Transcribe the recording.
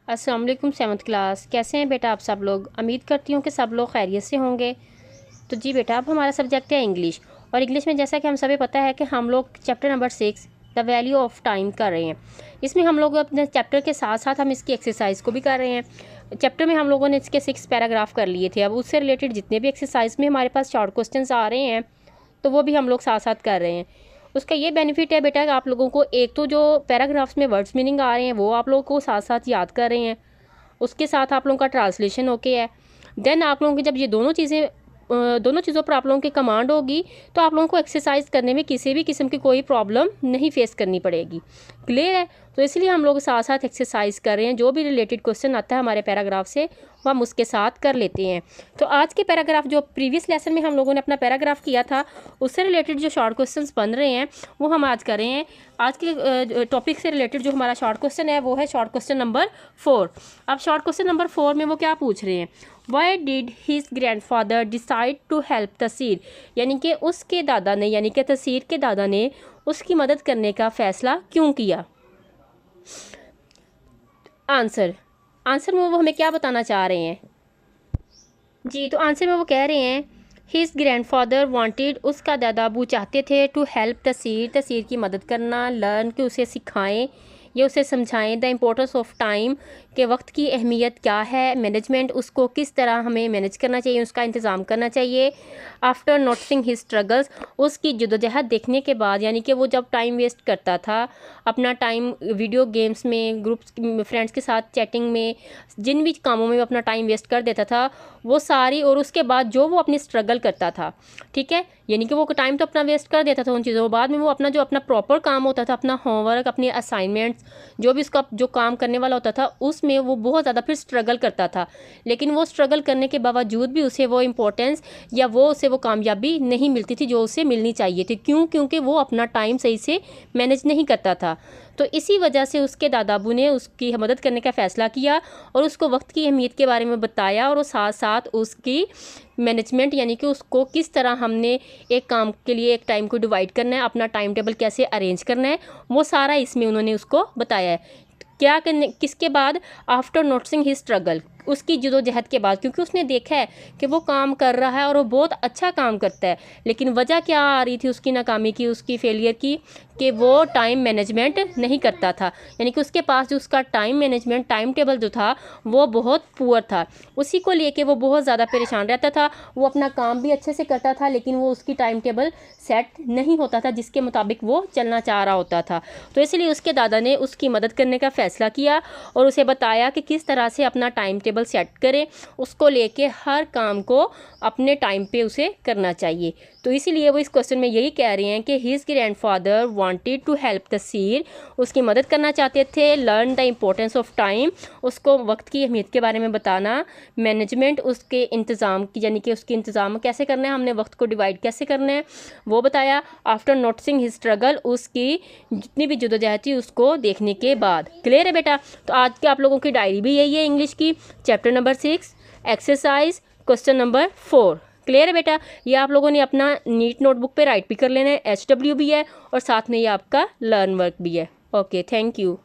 अस्सलाम वालेकुम 7th class. कैसे हैं बेटा आप सब लोग? उम्मीद करती हूँ कि सब लोग खैरियत से होंगे। तो जी बेटा, अब हमारा सब्जेक्ट है इंग्लिश। और इंग्लिश में जैसा कि हम सभी पता है कि हम लोग chapter number 6 the value of time कर रहे हैं। इसमें हम लोग अपने चैप्टर के साथ साथ हम इसकी एक्सरसाइज को भी कर रहे हैं। चैप्टर में हम लोगों ने इसके 6 पैराग्राफ कर लिए थे। अब उससे रिलेटेड जितने भी एक्सरसाइज में हमारे पास शॉर्ट क्वेश्चन आ रहे हैं तो वो भी हम लोग साथ साथ कर रहे हैं। उसका ये बेनिफिट है बेटा कि आप लोगों को एक तो जो पैराग्राफ्स में वर्ड्स मीनिंग आ रहे हैं वो आप लोगों को साथ साथ याद कर रहे हैं, उसके साथ आप लोगों का ट्रांसलेशन ओके है। देन आप लोगों की जब ये दोनों चीज़ों पर आप लोगों की कमांड होगी तो आप लोगों को एक्सरसाइज करने में किसी भी किस्म की कोई प्रॉब्लम नहीं फेस करनी पड़ेगी। क्लियर है? तो इसलिए हम लोग साथ साथ एक्सरसाइज कर रहे हैं। जो भी रिलेटेड क्वेश्चन आता है हमारे पैराग्राफ से वो हम उसके साथ कर लेते हैं। तो आज के पैराग्राफ जो प्रीवियस लेसन में हम लोगों ने अपना पैराग्राफ किया था उससे रिलेटेड जो शॉर्ट क्वेश्चंस बन रहे हैं वो हम आज कर रहे हैं। आज के टॉपिक से रिलेटेड जो हमारा शॉर्ट क्वेश्चन है वो है शॉर्ट क्वेश्चन नंबर 4। अब शॉर्ट क्वेश्चन नंबर 4 में वो क्या पूछ रहे हैं? Why did his grandfather decide to help Taseer, यानी कि उसके दादा ने यानी कि तसीर के दादा ने उसकी मदद करने का फ़ैसला क्यों किया? आंसर में वो हमें क्या बताना चाह रहे हैं जी? तो आंसर में वो कह रहे हैं हिज ग्रैंडफादर वांटेड, उसका दादा अबू चाहते थे, टू हेल्प तसीर की मदद करना, लर्न कि उसे सिखाएं या उसे समझाएं, द इम्पोर्टेंस ऑफ टाइम के वक्त की अहमियत क्या है, मैनेजमेंट उसको किस तरह हमें मैनेज करना चाहिए, उसका इंतज़ाम करना चाहिए। आफ्टर नोटिसिंग हिज स्ट्रगल्स, उसकी जद्दोजहद देखने के बाद, यानी कि वो जब टाइम वेस्ट करता था अपना टाइम वीडियो गेम्स में, ग्रुप्स फ्रेंड्स के साथ चैटिंग में, जिन भी कामों में वो अपना टाइम वेस्ट कर देता था वो सारी, और उसके बाद जो वो अपनी स्ट्रगल करता था, ठीक है, यानी कि वो टाइम तो अपना वेस्ट कर देता था उन चीज़ों, बाद में वो अपना जो अपना प्रॉपर काम होता था, अपना होमवर्क, अपने असाइनमेंट्स, जो भी उसका जो काम करने वाला होता था उसमें वो बहुत ज़्यादा फिर स्ट्रगल करता था। लेकिन वो स्ट्रगल करने के बावजूद भी उसे वो इम्पोर्टेंस या उसे वो कामयाबी नहीं मिलती थी जो उसे मिलनी चाहिए थी। क्यों? क्योंकि वो अपना टाइम सही से मैनेज नहीं करता था। तो इसी वजह से उसके दादाबू ने उसकी मदद करने का फ़ैसला किया और उसको वक्त की अहमियत के बारे में बताया, और साथ साथ उसकी मैनेजमेंट यानी कि उसको किस तरह हमने एक काम के लिए एक टाइम को डिवाइड करना है, अपना टाइम टेबल कैसे अरेंज करना है, वो सारा इसमें उन्होंने उसको बताया है। क्या करने किसके बाद? आफ्टर नोटिसिंग हिज स्ट्रगल, उसकी जदोजहद के बाद, क्योंकि उसने देखा है कि वो काम कर रहा है और वो बहुत अच्छा काम करता है, लेकिन वजह क्या आ रही थी उसकी नाकामी की, उसकी फेलियर की, कि वो टाइम मैनेजमेंट नहीं करता था। यानी कि उसके पास जो उसका टाइम मैनेजमेंट टाइम टेबल जो था वो बहुत पुअर था। उसी को लेके वो बहुत ज़्यादा परेशान रहता था। वो अपना काम भी अच्छे से करता था लेकिन वो उसकी टाइम टेबल सेट नहीं होता था जिसके मुताबिक वो चलना चाह रहा होता था। तो इसलिए उसके दादा ने उसकी मदद करने का फ़ैसला किया और उसे बताया कि किस तरह से अपना टाइम टेबल सेट करें, उसको लेके हर काम को अपने टाइम पे उसे करना चाहिए। तो इसीलिए वो इस क्वेश्चन में यही कह रहे हैं कि his grandfather wanted to help Taseer, उसकी मदद करना चाहते थे, learn the importance of time, उसको वक्त की अहमियत के बारे में बताना, मैनेजमेंट उसके इंतज़ाम की यानी कि उसकी इंतज़ाम कैसे करना है, हमने वक्त को डिवाइड कैसे करना है वो बताया। आफ्टर नोटिसिंग हिज स्ट्रगल, उसकी जितनी भी जदोजहद थी उसको देखने के बाद। क्लियर है बेटा? तो आज के आप लोगों की डायरी भी यही है इंग्लिश की, chapter number 6 exercise question number 4। Clear है बेटा? ये आप लोगों ने अपना नीट नोटबुक पे राइट भी कर लेना है, HW भी है और साथ में ये आपका लर्न वर्क भी है। Okay, thank you.